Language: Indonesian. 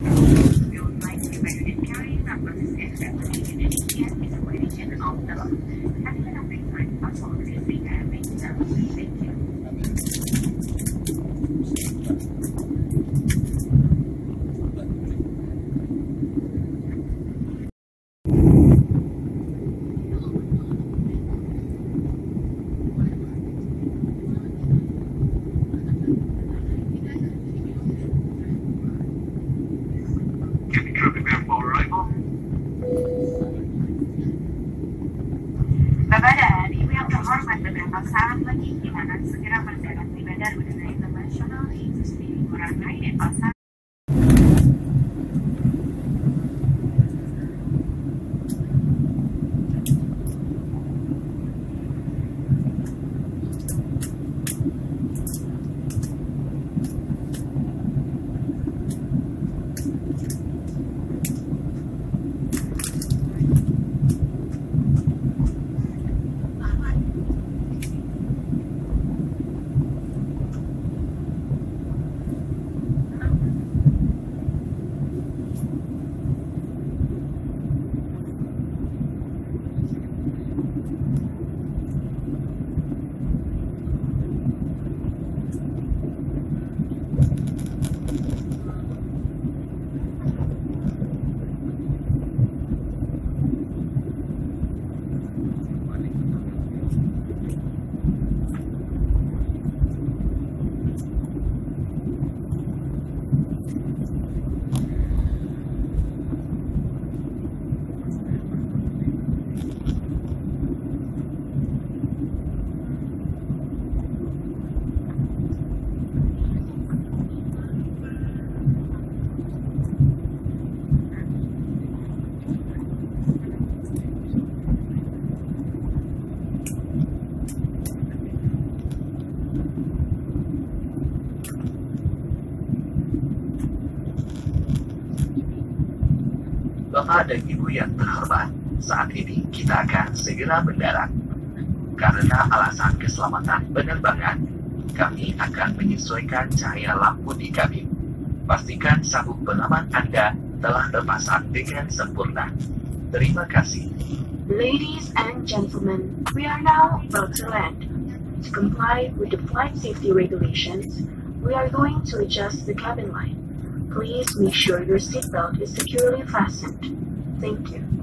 We would like to recommend carrying references and replication and explanation of the law. Having an update time, absolutely free and make service. Thank you. Bapak dan Ibu yang terhormat, beberapa saat lagi kita akan segera berangkat di Bandara Udara Internasional Igusti Ngurah Rai Denpasar. Bapak dan Ibu yang terhormat, saat ini kita akan segera mendarat. Karena alasan keselamatan penerbangan, kami akan menyesuaikan cahaya lampu di kabin. Pastikan sabuk pengaman Anda telah terpasang dengan sempurna. Terima kasih. Ladies and gentlemen, we are now about to land. To comply with the flight safety regulations, we are going to adjust the cabin line. Please make sure your seatbelt is securely fastened. Thank you.